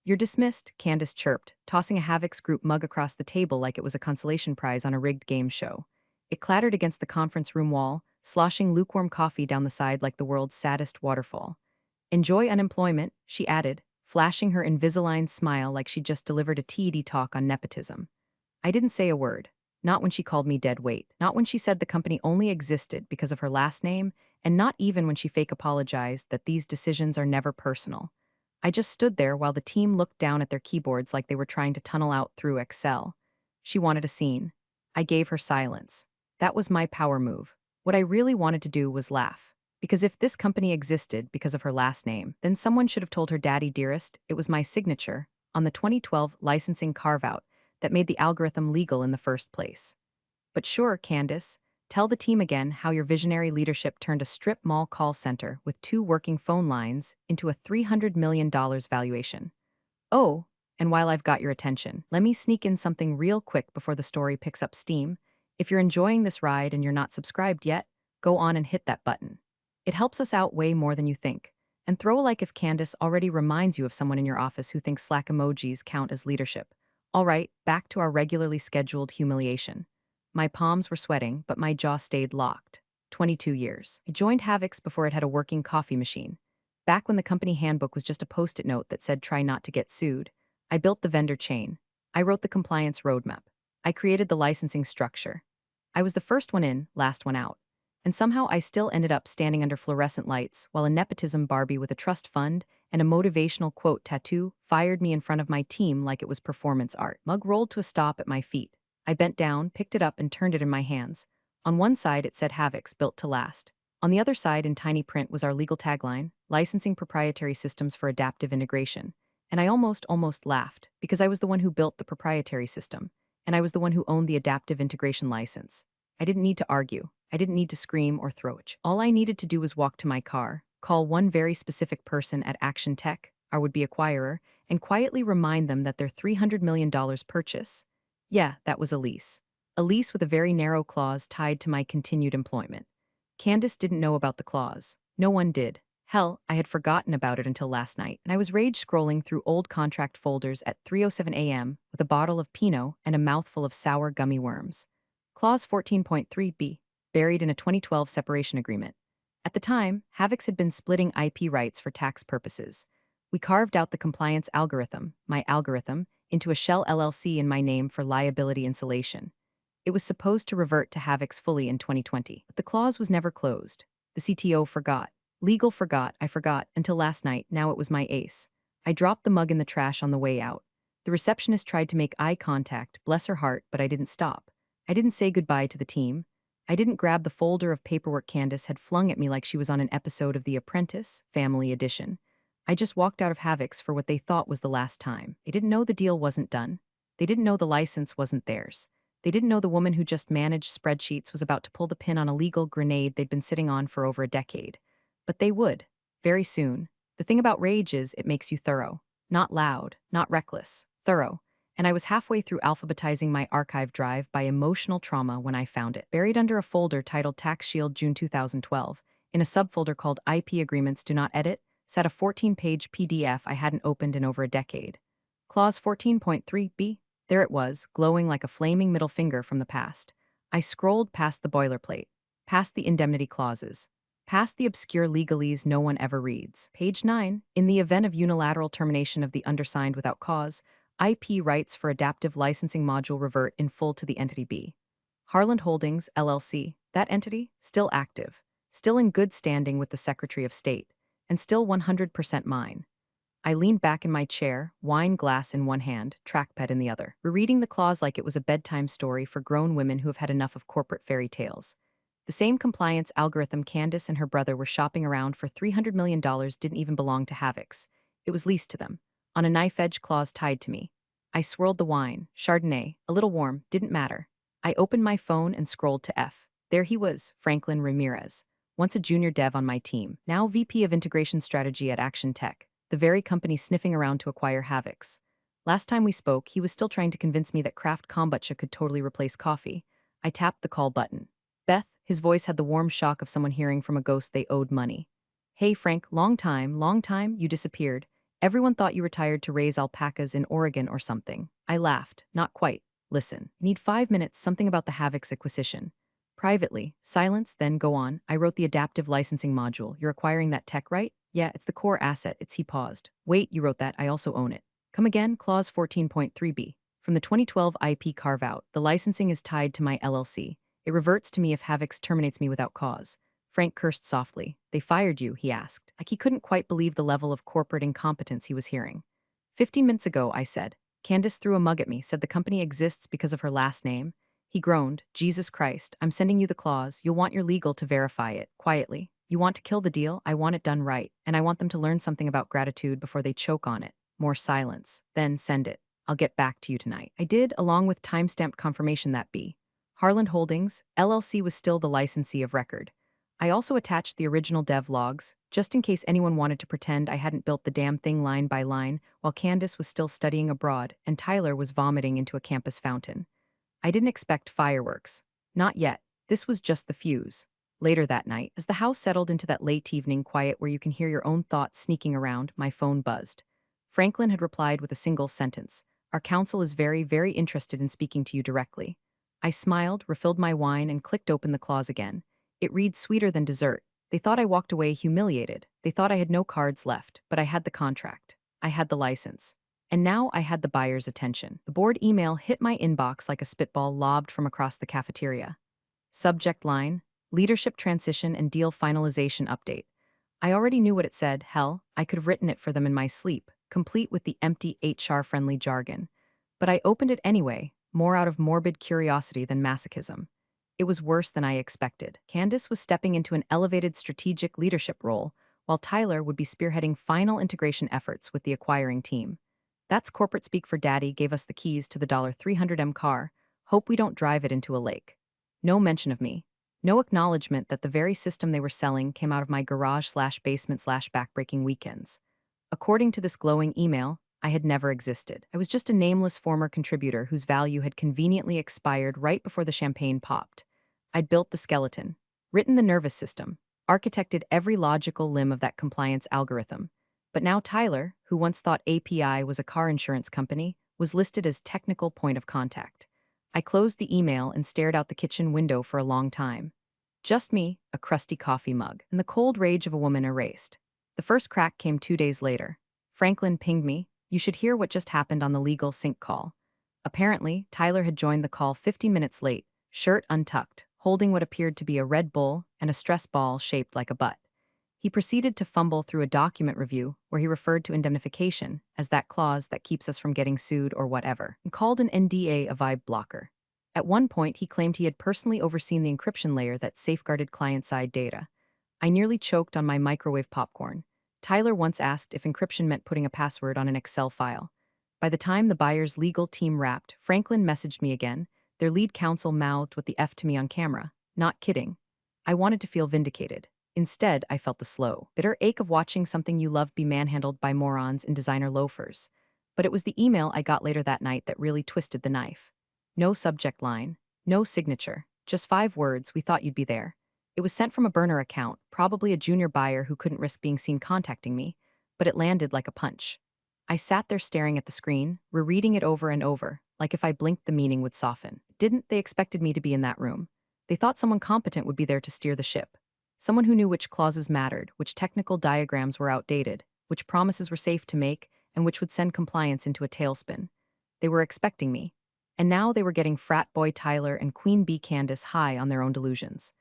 You're dismissed, Candace chirped, tossing a Havoc's group mug across the table like it was a consolation prize on a rigged game show. It clattered against the conference room wall, sloshing lukewarm coffee down the side like the world's saddest waterfall. Enjoy unemployment, she added, flashing her Invisalign smile like she'd just delivered a TED talk on nepotism. I didn't say a word. Not when she called me dead weight. Not when she said the company only existed because of her last name, and not even when she fake apologized that these decisions are never personal. I just stood there while the team looked down at their keyboards like they were trying to tunnel out through Excel. She wanted a scene. I gave her silence. That was my power move. What I really wanted to do was laugh. Because if this company existed because of her last name, then someone should have told her daddy dearest it was my signature on the 2012 licensing carve-out that made the algorithm legal in the first place. But sure, Candace, tell the team again how your visionary leadership turned a strip mall call center with 2 working phone lines into a $300 million valuation. Oh, and while I've got your attention, let me sneak in something real quick before the story picks up steam. If you're enjoying this ride and you're not subscribed yet, go on and hit that button. It helps us out way more than you think. And throw a like if Candace already reminds you of someone in your office who thinks Slack emojis count as leadership. All right, back to our regularly scheduled humiliation. My palms were sweating, but my jaw stayed locked. 22 years. I joined Havoc's before it had a working coffee machine. Back when the company handbook was just a post-it note that said try not to get sued. I built the vendor chain. I wrote the compliance roadmap. I created the licensing structure. I was the first one in, last one out. And somehow I still ended up standing under fluorescent lights while a nepotism Barbie with a trust fund and a motivational quote tattoo fired me in front of my team like it was performance art. Mug rolled to a stop at my feet. I bent down, picked it up, and turned it in my hands. On one side, it said Havoc's, built to last. On the other side, in tiny print, was our legal tagline, licensing proprietary systems for adaptive integration. And I almost laughed, because I was the one who built the proprietary system, and I was the one who owned the adaptive integration license. I didn't need to argue. I didn't need to scream or throw it. All I needed to do was walk to my car, call one very specific person at Action Tech, our would-be acquirer, and quietly remind them that their $300 million purchase, yeah, that was a lease. A lease with a very narrow clause tied to my continued employment. Candace didn't know about the clause. No one did. Hell, I had forgotten about it until last night, and I was rage scrolling through old contract folders at 3:07 a.m. with a bottle of Pinot and a mouthful of sour gummy worms. Clause 14.3b, buried in a 2012 separation agreement. At the time, Havoc's had been splitting IP rights for tax purposes. We carved out the compliance algorithm, my algorithm, into a shell LLC in my name for liability insulation. It was supposed to revert to Havoc's fully in 2020, but the clause was never closed. The CTO forgot. Legal forgot, I forgot, until last night. Now it was my ace. I dropped the mug in the trash on the way out. The receptionist tried to make eye contact, bless her heart, but I didn't stop. I didn't say goodbye to the team. I didn't grab the folder of paperwork Candace had flung at me like she was on an episode of The Apprentice, Family Edition. I just walked out of Havoc's for what they thought was the last time. They didn't know the deal wasn't done. They didn't know the license wasn't theirs. They didn't know the woman who just managed spreadsheets was about to pull the pin on a legal grenade they'd been sitting on for over a decade. But they would. Very soon. The thing about rage is it makes you thorough. Not loud, not reckless. Thorough. And I was halfway through alphabetizing my archive drive by emotional trauma when I found it. Buried under a folder titled Tax Shield June 2012, in a subfolder called IP Agreements Do Not Edit, sat a 14-page PDF I hadn't opened in over a decade. Clause 14.3b. There it was, glowing like a flaming middle finger from the past. I scrolled past the boilerplate, past the indemnity clauses, past the obscure legalese no one ever reads. Page 9. In the event of unilateral termination of the undersigned without cause, IP rights for adaptive licensing module revert in full to the entity B. Harland Holdings, LLC. That entity, still active, still in good standing with the Secretary of State, and still 100% mine. I leaned back in my chair, wine glass in one hand, trackpad in the other, rereading the clause like it was a bedtime story for grown women who have had enough of corporate fairy tales. The same compliance algorithm Candace and her brother were shopping around for $300 million didn't even belong to Havoc's. It was leased to them, on a knife-edge clause tied to me. I swirled the wine, Chardonnay, a little warm, didn't matter. I opened my phone and scrolled to F. There he was, Franklin Ramirez, once a junior dev on my team, now VP of Integration Strategy at Action Tech, the very company sniffing around to acquire Havoc's. Last time we spoke, he was still trying to convince me that craft kombucha could totally replace coffee. I tapped the call button. Beth, his voice had the warm shock of someone hearing from a ghost they owed money. Hey Frank, long time, you disappeared. Everyone thought you retired to raise alpacas in Oregon or something. I laughed. Not quite. Listen, I need 5 minutes, something about the Havoc's acquisition. Privately, silence, then go on. I wrote the adaptive licensing module. You're acquiring that tech, right? Yeah, it's the core asset. He paused. Wait, you wrote that. I also own it. Come again, clause 14.3b. From the 2012 IP carve-out, the licensing is tied to my LLC. It reverts to me if Havoc's terminates me without cause. Frank cursed softly. They fired you, he asked. Like he couldn't quite believe the level of corporate incompetence he was hearing. 15 minutes ago, I said. Candace threw a mug at me, said the company exists because of her last name. He groaned. Jesus Christ, I'm sending you the clause. You'll want your legal to verify it, quietly. You want to kill the deal? I want it done right, and I want them to learn something about gratitude before they choke on it. More silence. Then send it. I'll get back to you tonight. I did, along with timestamped confirmation that B. Harland Holdings, LLC was still the licensee of record. I also attached the original dev logs, just in case anyone wanted to pretend I hadn't built the damn thing line by line, while Candace was still studying abroad and Tyler was vomiting into a campus fountain. I didn't expect fireworks. Not yet. This was just the fuse. Later that night, as the house settled into that late evening quiet where you can hear your own thoughts sneaking around, my phone buzzed. Franklin had replied with a single sentence. Our counsel is very, very interested in speaking to you directly. I smiled, refilled my wine, and clicked open the clause again. It read sweeter than dessert. They thought I walked away humiliated. They thought I had no cards left, but I had the contract. I had the license. And now I had the buyer's attention. The board email hit my inbox like a spitball lobbed from across the cafeteria. Subject line, leadership transition and deal finalization update. I already knew what it said. Hell, I could have written it for them in my sleep, complete with the empty HR-friendly jargon. But I opened it anyway, more out of morbid curiosity than masochism. It was worse than I expected. Candace was stepping into an elevated strategic leadership role, while Tyler would be spearheading final integration efforts with the acquiring team. That's corporate speak for Daddy gave us the keys to the $300M car. Hope we don't drive it into a lake. No mention of me. No acknowledgement that the very system they were selling came out of my garage/basement/backbreaking weekends. According to this glowing email, I had never existed. I was just a nameless former contributor whose value had conveniently expired right before the champagne popped. I'd built the skeleton, written the nervous system, architected every logical limb of that compliance algorithm. But now Tyler, who once thought API was a car insurance company, was listed as technical point of contact. I closed the email and stared out the kitchen window for a long time. Just me, a crusty coffee mug, and the cold rage of a woman erased. The first crack came 2 days later. Franklin pinged me. You should hear what just happened on the legal sync call. Apparently, Tyler had joined the call 15 minutes late, shirt untucked, holding what appeared to be a Red Bull and a stress ball shaped like a butt. He proceeded to fumble through a document review where he referred to indemnification as that clause that keeps us from getting sued or whatever, and called an NDA a vibe blocker. At one point, he claimed he had personally overseen the encryption layer that safeguarded client-side data. I nearly choked on my microwave popcorn. Tyler once asked if encryption meant putting a password on an Excel file. By the time the buyer's legal team wrapped, Franklin messaged me again. Their lead counsel mouthed what the F to me on camera. Not kidding. I wanted to feel vindicated. Instead, I felt the slow, bitter ache of watching something you love be manhandled by morons in designer loafers. But it was the email I got later that night that really twisted the knife. No subject line, no signature, just 5 words, we thought you'd be there. It was sent from a burner account, probably a junior buyer who couldn't risk being seen contacting me, but it landed like a punch. I sat there staring at the screen, rereading it over and over, like if I blinked the meaning would soften. Didn't they expected me to be in that room? They thought someone competent would be there to steer the ship. Someone who knew which clauses mattered, which technical diagrams were outdated, which promises were safe to make, and which would send compliance into a tailspin. They were expecting me. And now they were getting frat boy Tyler and Queen Bee Candace high on their own delusions.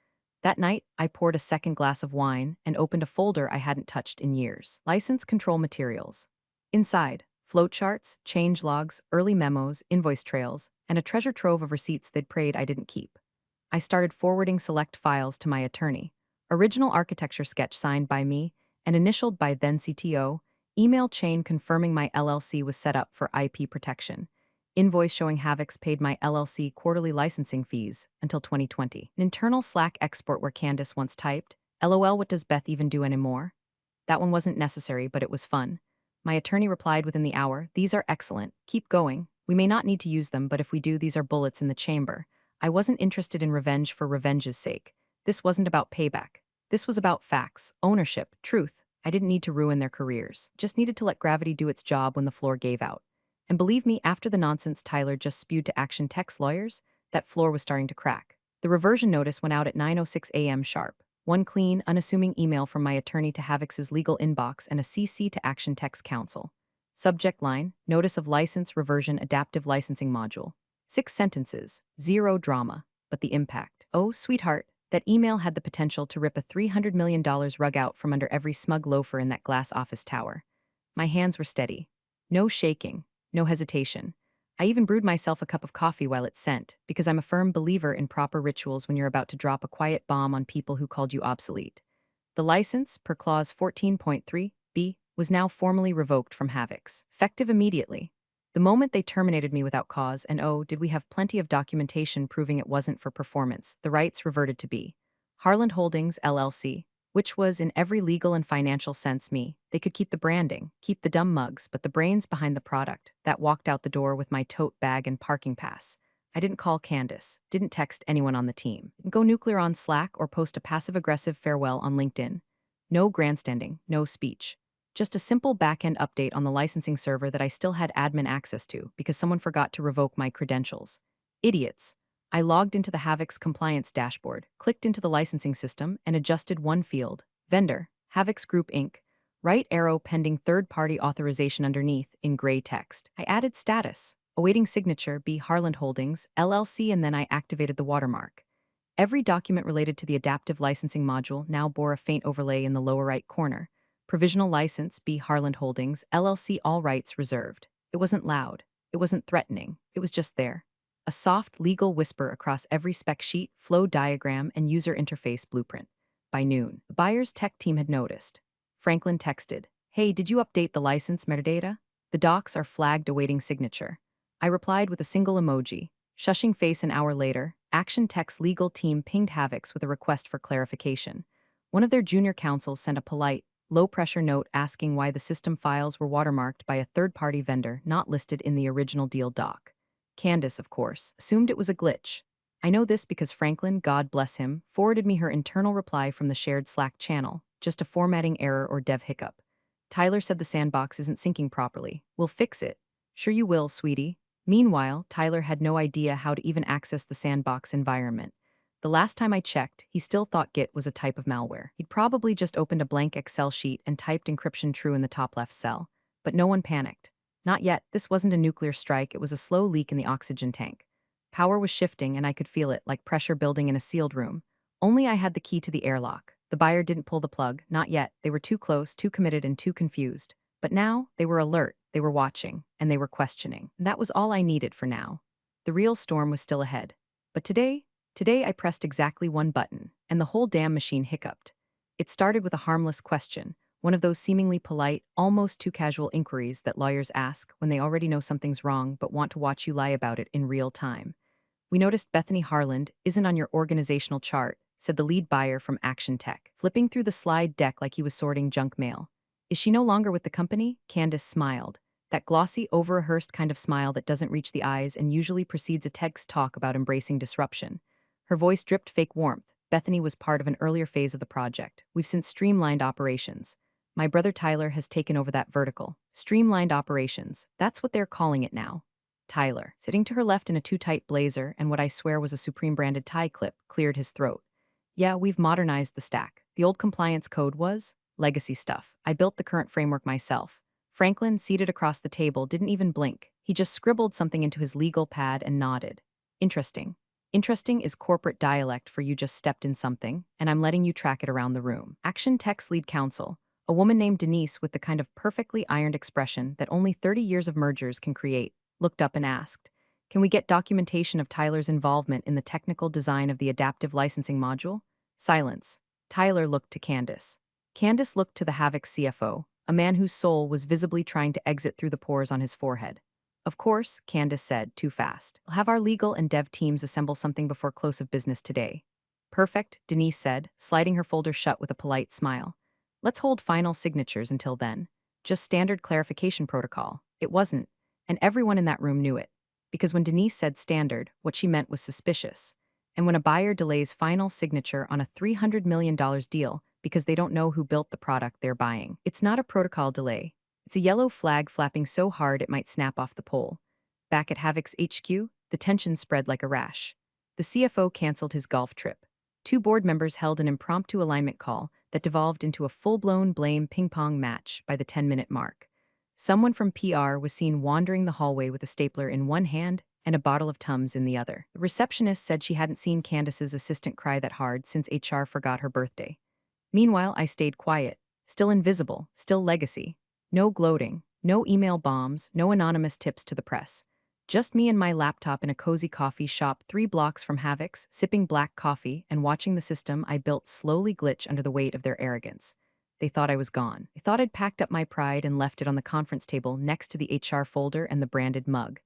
That night, I poured a second glass of wine and opened a folder I hadn't touched in years. License control materials. Inside, flowcharts, change logs, early memos, invoice trails, and a treasure trove of receipts they'd prayed I didn't keep. I started forwarding select files to my attorney. Original architecture sketch signed by me and initialed by then CTO, email chain confirming my LLC was set up for IP protection, invoice showing Havoc's paid my LLC quarterly licensing fees until 2020, an internal Slack export where Candace once typed, LOL, what does Beth even do anymore? That one wasn't necessary, but it was fun. My attorney replied within the hour, these are excellent, keep going. We may not need to use them, but if we do, these are bullets in the chamber. I wasn't interested in revenge for revenge's sake. This wasn't about payback. This was about facts, ownership, truth. I didn't need to ruin their careers, just needed to let gravity do its job when the floor gave out. And believe me, after the nonsense Tyler just spewed to Action Tech's lawyers, that floor was starting to crack. The reversion notice went out at 9:06 a.m. sharp. One clean, unassuming email from my attorney to Havix's legal inbox and a CC to Action Tech's counsel. Subject line, Notice of License Reversion Adaptive Licensing Module. 6 sentences, zero drama, but the impact. Oh, sweetheart, that email had the potential to rip a $300 million rug out from under every smug loafer in that glass office tower. My hands were steady. No shaking, no hesitation. I even brewed myself a cup of coffee while it sent, because I'm a firm believer in proper rituals when you're about to drop a quiet bomb on people who called you obsolete. The license, per clause 14.3b, was now formally revoked from Havix, effective immediately. The moment they terminated me without cause, and oh, did we have plenty of documentation proving it wasn't for performance, the rights reverted to be Harland Holdings, LLC, which was, in every legal and financial sense, me. They could keep the branding, keep the dumb mugs, but the brains behind the product, that walked out the door with my tote bag and parking pass. I didn't call Candace, didn't text anyone on the team, didn't go nuclear on Slack or post a passive-aggressive farewell on LinkedIn. No grandstanding, no speech. Just a simple back-end update on the licensing server that I still had admin access to because someone forgot to revoke my credentials. Idiots. I logged into the Havix compliance dashboard, clicked into the licensing system, and adjusted one field. Vendor, Havix Group Inc. Right arrow pending third-party authorization underneath in gray text. I added status, awaiting signature B Harland Holdings, LLC, and then I activated the watermark. Every document related to the adaptive licensing module now bore a faint overlay in the lower right corner. Provisional license B Harland Holdings, LLC, all rights reserved. It wasn't loud. It wasn't threatening. It was just there. A soft legal whisper across every spec sheet, flow diagram, and user interface blueprint. By noon, the buyer's tech team had noticed. Franklin texted, "Hey, did you update the license metadata? The docs are flagged awaiting signature." I replied with a single emoji. Shushing face an hour later, Action Tech's legal team pinged Havix with a request for clarification. One of their junior counsels sent a polite, low-pressure note asking why the system files were watermarked by a third-party vendor not listed in the original deal doc. Candace, of course, assumed it was a glitch. I know this because Franklin, God bless him, forwarded me her internal reply from the shared Slack channel, just a formatting error or dev hiccup. Tyler said the sandbox isn't syncing properly. We'll fix it. Sure you will, sweetie. Meanwhile, Tyler had no idea how to even access the sandbox environment. The last time I checked, he still thought Git was a type of malware. He'd probably just opened a blank Excel sheet and typed encryption true in the top left cell. But no one panicked. Not yet. This wasn't a nuclear strike, it was a slow leak in the oxygen tank. Power was shifting and I could feel it, like pressure building in a sealed room. Only I had the key to the airlock. The buyer didn't pull the plug, not yet. They were too close, too committed, and too confused. But now, they were alert, they were watching, and they were questioning. That was all I needed for now. The real storm was still ahead. But today I pressed exactly one button, and the whole damn machine hiccuped. It started with a harmless question, one of those seemingly polite, almost too casual inquiries that lawyers ask when they already know something's wrong but want to watch you lie about it in real time. "We noticed Bethany Harland isn't on your organizational chart," said the lead buyer from Action Tech, flipping through the slide deck like he was sorting junk mail. "Is she no longer with the company?" Candace smiled. That glossy, over-rehearsed kind of smile that doesn't reach the eyes and usually precedes a text talk about embracing disruption. Her voice dripped fake warmth. Bethany was part of an earlier phase of the project. We've since streamlined operations. My brother Tyler has taken over that vertical. Streamlined operations. That's what they're calling it now. Tyler, sitting to her left in a too-tight blazer and what I swear was a Supreme-branded tie clip, cleared his throat. "Yeah, we've modernized the stack. The old compliance code was legacy stuff. I built the current framework myself." Franklin, seated across the table, didn't even blink. He just scribbled something into his legal pad and nodded. "Interesting. Interesting is corporate dialect for you just stepped in something, and I'm letting you track it around the room." Action Tech's lead counsel, a woman named Denise with the kind of perfectly ironed expression that only 30 years of mergers can create, looked up and asked, "Can we get documentation of Tyler's involvement in the technical design of the adaptive licensing module?" Silence. Tyler looked to Candace. Candace looked to the Havix CFO, a man whose soul was visibly trying to exit through the pores on his forehead. "Of course," Candace said, too fast. "I'll have our legal and dev teams assemble something before close of business today." "Perfect," Denise said, sliding her folder shut with a polite smile. "Let's hold final signatures until then. Just standard clarification protocol." It wasn't, and everyone in that room knew it. Because when Denise said standard, what she meant was suspicious. And when a buyer delays final signature on a $300 million deal, because they don't know who built the product they're buying. It's not a protocol delay. It's a yellow flag flapping so hard it might snap off the pole. Back at Havoc's HQ, the tension spread like a rash. The CFO canceled his golf trip. Two board members held an impromptu alignment call that devolved into a full-blown blame ping-pong match by the 10-minute mark. Someone from PR was seen wandering the hallway with a stapler in one hand and a bottle of Tums in the other. The receptionist said she hadn't seen Candace's assistant cry that hard since HR forgot her birthday. Meanwhile, I stayed quiet, still invisible, still legacy. No gloating, no email bombs, no anonymous tips to the press. Just me and my laptop in a cozy coffee shop 3 blocks from Havoc's, sipping black coffee and watching the system I built slowly glitch under the weight of their arrogance. They thought I was gone. They thought I'd packed up my pride and left it on the conference table next to the HR folder and the branded mug.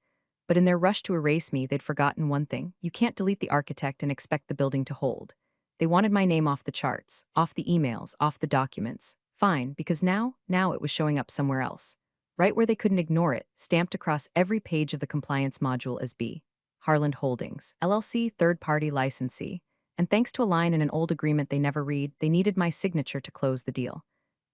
But in their rush to erase me, they'd forgotten one thing. You can't delete the architect and expect the building to hold. They wanted my name off the charts, off the emails, off the documents. Fine, because now it was showing up somewhere else. Right where they couldn't ignore it, stamped across every page of the compliance module as B. Harland Holdings, LLC, third-party licensee. And thanks to a line in an old agreement they never read, they needed my signature to close the deal.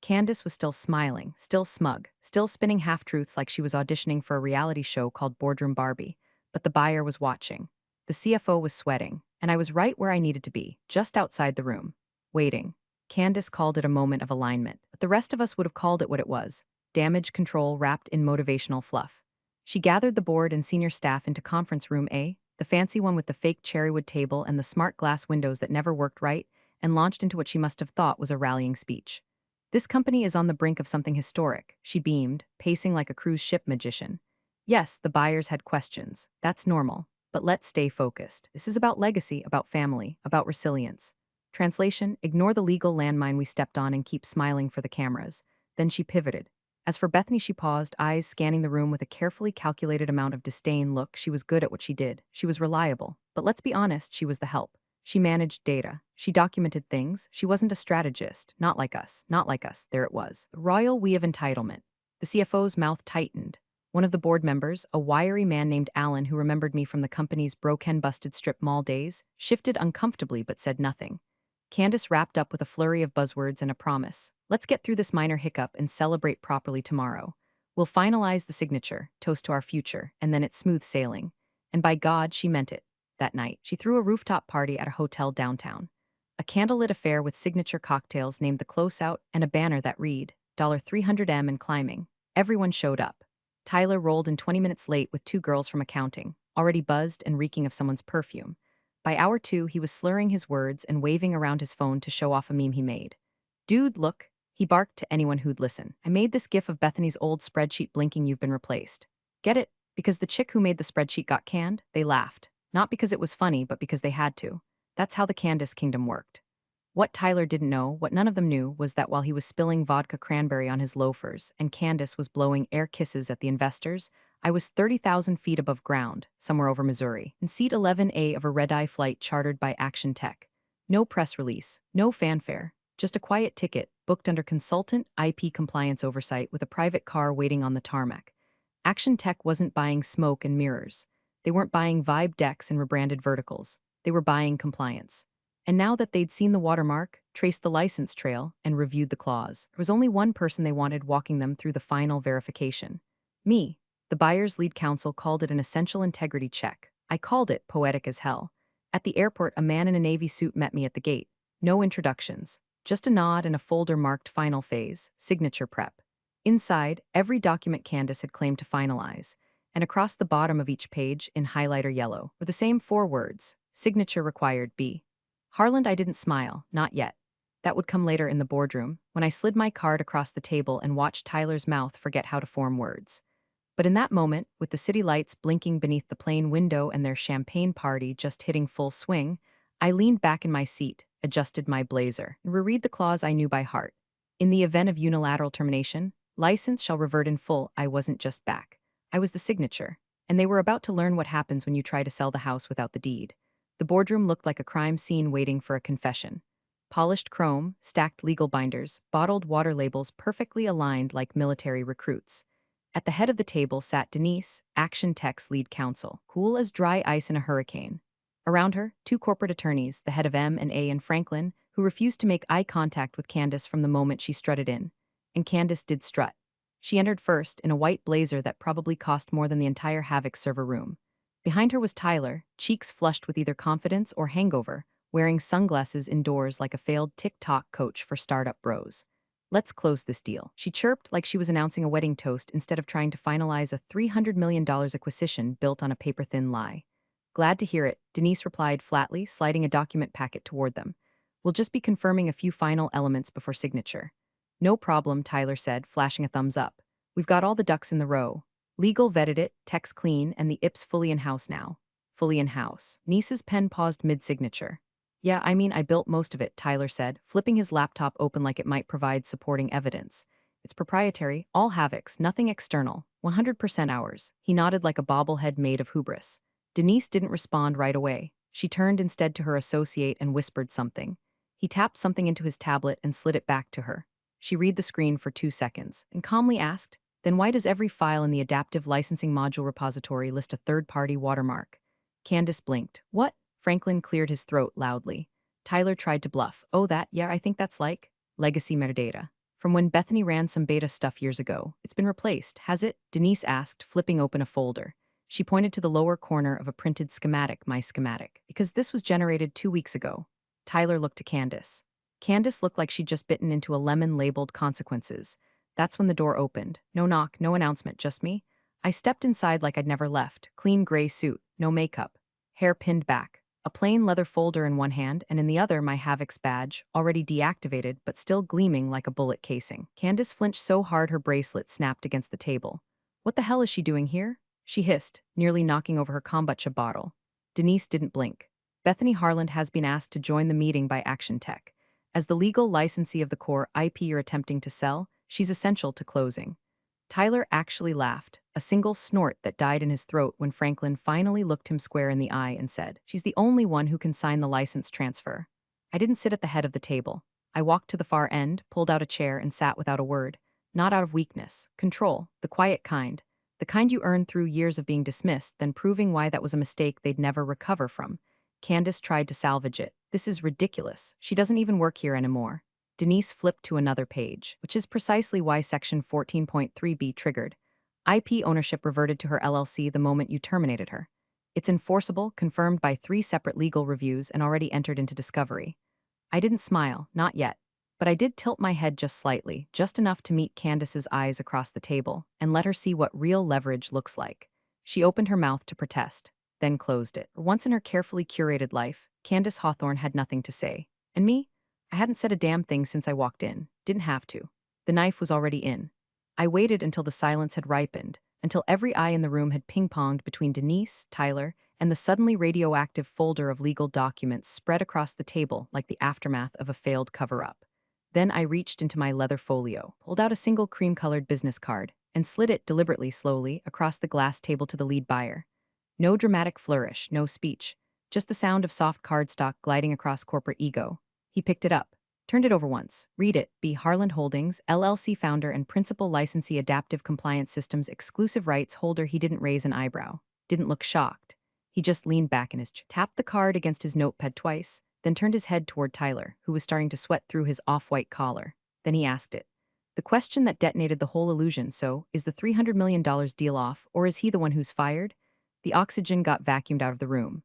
Candace was still smiling, still smug, still spinning half-truths like she was auditioning for a reality show called Boardroom Barbie. But the buyer was watching. The CFO was sweating, and I was right where I needed to be, just outside the room, waiting. Candace called it a moment of alignment, but the rest of us would have called it what it was: damage control wrapped in motivational fluff. She gathered the board and senior staff into conference room A, the fancy one with the fake cherrywood table and the smart glass windows that never worked right, and launched into what she must have thought was a rallying speech. This company is on the brink of something historic, she beamed, pacing like a cruise ship magician. Yes, the buyers had questions. That's normal. But let's stay focused. This is about legacy, about family, about resilience. Translation: ignore the legal landmine we stepped on and keep smiling for the cameras. Then she pivoted. As for Bethany, she paused, eyes scanning the room with a carefully calculated amount of disdain. Look, she was good at what she did. She was reliable. But let's be honest, she was the help. She managed data. She documented things. She wasn't a strategist. Not like us. Not like us. There it was. The royal we of entitlement. The CFO's mouth tightened. One of the board members, a wiry man named Alan who remembered me from the company's broken-busted strip mall days, shifted uncomfortably but said nothing. Candace wrapped up with a flurry of buzzwords and a promise. Let's get through this minor hiccup and celebrate properly tomorrow. We'll finalize the signature, toast to our future, and then it's smooth sailing. And by God, she meant it. That night, she threw a rooftop party at a hotel downtown. A candlelit affair with signature cocktails named the Closeout and a banner that read, $300M and climbing. Everyone showed up. Tyler rolled in 20 minutes late with 2 girls from accounting, already buzzed and reeking of someone's perfume. By hour 2, he was slurring his words and waving around his phone to show off a meme he made. Dude, look, he barked to anyone who'd listen. I made this gif of Bethany's old spreadsheet blinking you've been replaced. Get it? Because the chick who made the spreadsheet got canned? They laughed. Not because it was funny, but because they had to. That's how the Candace Kingdom worked. What Tyler didn't know, what none of them knew, was that while he was spilling vodka cranberry on his loafers and Candace was blowing air kisses at the investors, I was 30,000 feet above ground, somewhere over Missouri, in seat 11A of a red-eye flight chartered by Action Tech. No press release, no fanfare, just a quiet ticket, booked under consultant IP compliance oversight with a private car waiting on the tarmac. Action Tech wasn't buying smoke and mirrors. They weren't buying Vibe decks and rebranded verticals. They were buying compliance. And now that they'd seen the watermark, traced the license trail, and reviewed the clause, there was only one person they wanted walking them through the final verification. Me. The buyer's lead counsel called it an essential integrity check. I called it poetic as hell. At the airport, a man in a navy suit met me at the gate. No introductions. Just a nod and a folder marked final phase, signature prep. Inside, every document Candace had claimed to finalize, and across the bottom of each page, in highlighter yellow, were the same 4 words, signature required B. Harland, I didn't smile, not yet. That would come later in the boardroom, when I slid my card across the table and watched Tyler's mouth forget how to form words. But in that moment, with the city lights blinking beneath the plane window and their champagne party just hitting full swing, I leaned back in my seat, adjusted my blazer, and reread the clause I knew by heart. In the event of unilateral termination, license shall revert in full. I wasn't just back. I was the signature, and they were about to learn what happens when you try to sell the house without the deed. The boardroom looked like a crime scene waiting for a confession. Polished chrome, stacked legal binders, bottled water labels perfectly aligned like military recruits. At the head of the table sat Denise, Action Tech's lead counsel, cool as dry ice in a hurricane. Around her, 2 corporate attorneys, the head of M&A and Franklin, who refused to make eye contact with Candace from the moment she strutted in. And Candace did strut. She entered first in a white blazer that probably cost more than the entire Havoc server room. Behind her was Tyler, cheeks flushed with either confidence or hangover, wearing sunglasses indoors like a failed TikTok coach for startup bros. Let's close this deal. She chirped like she was announcing a wedding toast instead of trying to finalize a $300 million acquisition built on a paper-thin lie. Glad to hear it, Denise replied flatly, sliding a document packet toward them. We'll just be confirming a few final elements before signature. No problem, Tyler said, flashing a thumbs up. We've got all the ducks in the row. Legal vetted it, tech's clean, and the IP's fully in-house now. Fully in-house. Niece's pen paused mid-signature. Yeah, I mean, I built most of it, Tyler said, flipping his laptop open like it might provide supporting evidence. It's proprietary, all Havoc's, nothing external, 100% ours. He nodded like a bobblehead made of hubris. Denise didn't respond right away. She turned instead to her associate and whispered something. He tapped something into his tablet and slid it back to her. She read the screen for 2 seconds and calmly asked, then why does every file in the adaptive licensing module repository list a third-party watermark? Candace blinked. What? Franklin cleared his throat loudly. Tyler tried to bluff. Oh, yeah, I think that's like legacy metadata. From when Bethany ran some beta stuff years ago. It's been replaced, has it? Denise asked, flipping open a folder. She pointed to the lower corner of a printed schematic, my schematic, because this was generated 2 weeks ago. Tyler looked to Candace. Candace looked like she'd just bitten into a lemon labeled consequences. That's when the door opened. No knock, no announcement, just me. I stepped inside like I'd never left. Clean gray suit, no makeup. Hair pinned back. A plain leather folder in one hand, and in the other my Havoc's badge, already deactivated but still gleaming like a bullet casing. Candace flinched so hard her bracelet snapped against the table. What the hell is she doing here? She hissed, nearly knocking over her kombucha bottle. Denise didn't blink. Bethany Harland has been asked to join the meeting by Action Tech. As the legal licensee of the core IP you're attempting to sell, she's essential to closing. Tyler actually laughed, a single snort that died in his throat when Franklin finally looked him square in the eye and said, she's the only one who can sign the license transfer. I didn't sit at the head of the table. I walked to the far end, pulled out a chair, and sat without a word. Not out of weakness. Control. The quiet kind. The kind you earn through years of being dismissed, then proving why that was a mistake they'd never recover from. Candace tried to salvage it. This is ridiculous. She doesn't even work here anymore. Denise flipped to another page, which is precisely why Section 14.3b triggered. IP ownership reverted to her LLC the moment you terminated her. It's enforceable, confirmed by 3 separate legal reviews, and already entered into discovery. I didn't smile, not yet. But I did tilt my head just slightly, just enough to meet Candace's eyes across the table, and let her see what real leverage looks like. She opened her mouth to protest, then closed it. Once in her carefully curated life, Candace Hawthorne had nothing to say. And me? I hadn't said a damn thing since I walked in. Didn't have to. The knife was already in. I waited until the silence had ripened, until every eye in the room had ping-ponged between Denise, Tyler, and the suddenly radioactive folder of legal documents spread across the table like the aftermath of a failed cover-up. Then I reached into my leather folio, pulled out a single cream-colored business card, and slid it deliberately slowly across the glass table to the lead buyer. No dramatic flourish, no speech, just the sound of soft cardstock gliding across corporate ego. He picked it up, turned it over once. Read it. B. Harland Holdings, LLC founder and principal licensee Adaptive Compliance Systems exclusive rights holder. He didn't raise an eyebrow, didn't look shocked. He just leaned back in his chair, tapped the card against his notepad twice, then turned his head toward Tyler, who was starting to sweat through his off-white collar. Then he asked it. The question that detonated the whole illusion, so, is the $300 million deal off, or is he the one who's fired? The oxygen got vacuumed out of the room.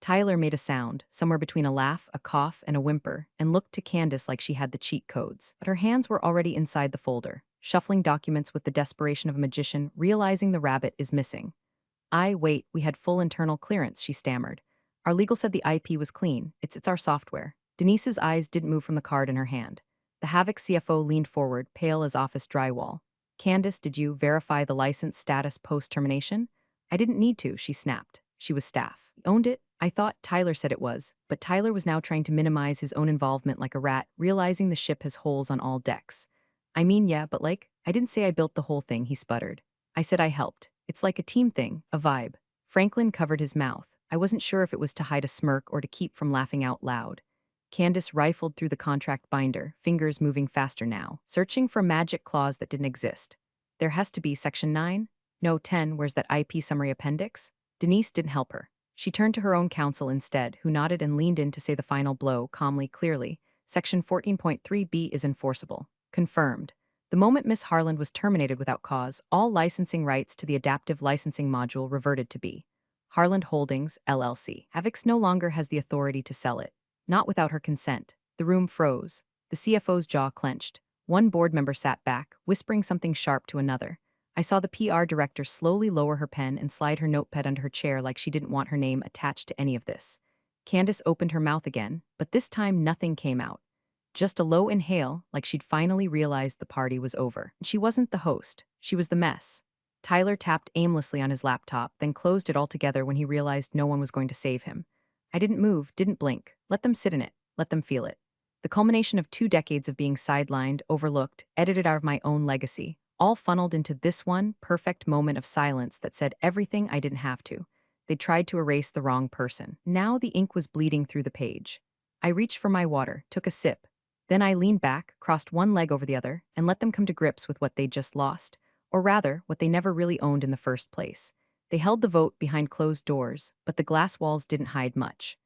Tyler made a sound, somewhere between a laugh, a cough, and a whimper, and looked to Candace like she had the cheat codes. But her hands were already inside the folder, shuffling documents with the desperation of a magician, realizing the rabbit is missing. Wait, we had full internal clearance, she stammered. Our legal said the IP was clean. It's our software. Denise's eyes didn't move from the card in her hand. The Havoc CFO leaned forward, pale as office drywall. Candace, did you verify the license status post-termination? I didn't need to, she snapped. She was staff. Owned it? I thought Tyler said it was, but Tyler was now trying to minimize his own involvement like a rat, realizing the ship has holes on all decks. I mean, yeah, but I didn't say I built the whole thing, he sputtered. I said I helped. It's like a team thing, a vibe. Franklin covered his mouth. I wasn't sure if it was to hide a smirk or to keep from laughing out loud. Candace rifled through the contract binder, fingers moving faster now, searching for a magic clause that didn't exist. There has to be Section 9? No, 10, where's that IP summary appendix? Denise didn't help her. She turned to her own counsel instead, who nodded and leaned in to say the final blow, calmly, clearly. Section 14.3b is enforceable. Confirmed. The moment Miss Harland was terminated without cause, all licensing rights to the adaptive licensing module reverted to B. Harland Holdings, LLC. Havix no longer has the authority to sell it. Not without her consent. The room froze. The CFO's jaw clenched. One board member sat back, whispering something sharp to another. I saw the PR director slowly lower her pen and slide her notepad under her chair like she didn't want her name attached to any of this. Candace opened her mouth again, but this time nothing came out. Just a low inhale, like she'd finally realized the party was over. She wasn't the host. She was the mess. Tyler tapped aimlessly on his laptop, then closed it altogether when he realized no one was going to save him. I didn't move, didn't blink. Let them sit in it. Let them feel it. The culmination of 2 decades of being sidelined, overlooked, edited out of my own legacy, all funneled into this one perfect moment of silence that said everything I didn't have to. They tried to erase the wrong person. Now the ink was bleeding through the page. I reached for my water, took a sip. Then I leaned back, crossed one leg over the other, and let them come to grips with what they'd just lost, or rather, what they never really owned in the first place. They held the vote behind closed doors, but the glass walls didn't hide much.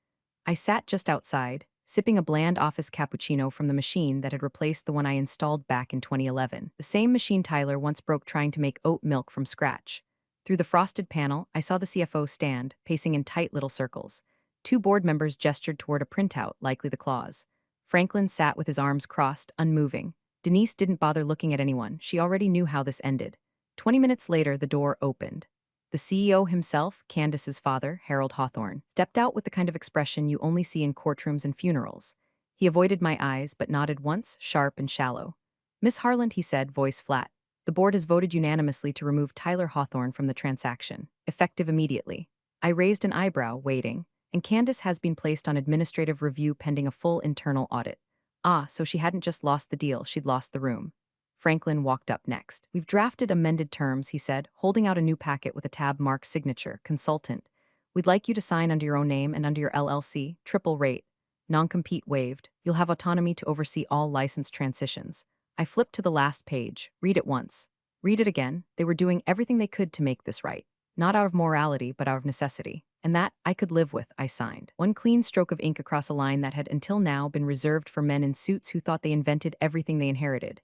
I sat just outside, sipping a bland office cappuccino from the machine that had replaced the one I installed back in 2011, the same machine Tyler once broke trying to make oat milk from scratch. Through the frosted panel, I saw the CFO stand, pacing in tight little circles. 2 board members gestured toward a printout, likely the clause. Franklin sat with his arms crossed, unmoving. Denise didn't bother looking at anyone. She already knew how this ended. 20 minutes later, the door opened. The CEO himself, Candace's father, Harold Hawthorne, stepped out with the kind of expression you only see in courtrooms and funerals. He avoided my eyes, but nodded once, sharp and shallow. Miss Harland, he said, voice flat. The board has voted unanimously to remove Tyler Hawthorne from the transaction, effective immediately. I raised an eyebrow, waiting, and Candace has been placed on administrative review pending a full internal audit. Ah, so she hadn't just lost the deal, she'd lost the room. Franklin walked up next. We've drafted amended terms, he said, holding out a new packet with a tab marked signature, consultant. We'd like you to sign under your own name and under your LLC, triple rate. Non-compete waived. You'll have autonomy to oversee all license transitions. I flipped to the last page. Read it once. Read it again. They were doing everything they could to make this right. Not out of morality, but out of necessity. And that I could live with, I signed. One clean stroke of ink across a line that had until now been reserved for men in suits who thought they invented everything they inherited.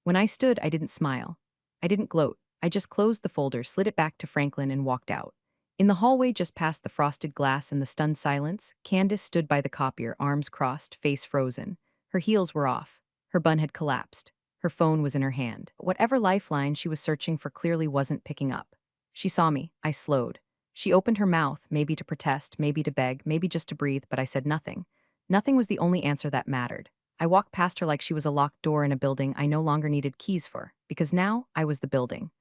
When I stood, I didn't smile. I didn't gloat. I just closed the folder, slid it back to Franklin, and walked out. In the hallway just past the frosted glass and the stunned silence, Candace stood by the copier, arms crossed, face frozen. Her heels were off. Her bun had collapsed. Her phone was in her hand. Whatever lifeline she was searching for clearly wasn't picking up. She saw me. I slowed. She opened her mouth, maybe to protest, maybe to beg, maybe just to breathe, but I said nothing. Nothing was the only answer that mattered. I walked past her like she was a locked door in a building I no longer needed keys for, because now I was the building.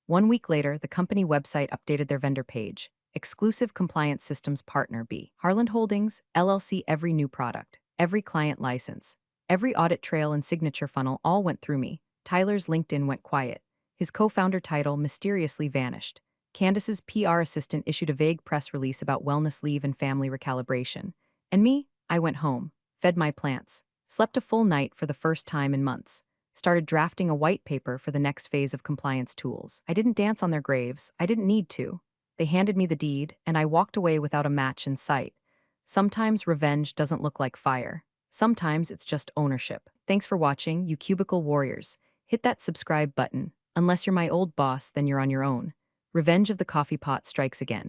1 week later, the company website updated their vendor page. Exclusive Compliance Systems Partner B. Harland Holdings, LLC. Every new product, every client license, every audit trail and signature funnel all went through me. Tyler's LinkedIn went quiet. His co-founder title mysteriously vanished. Candace's PR assistant issued a vague press release about wellness leave and family recalibration. And me, I went home, fed my plants, slept a full night for the first time in months, started drafting a white paper for the next phase of compliance tools. I didn't dance on their graves. I didn't need to. They handed me the deed, and I walked away without a match in sight. Sometimes revenge doesn't look like fire. Sometimes it's just ownership. Thanks for watching, you cubicle warriors. Hit that subscribe button. Unless you're my old boss, then you're on your own. Revenge of the coffee pot strikes again.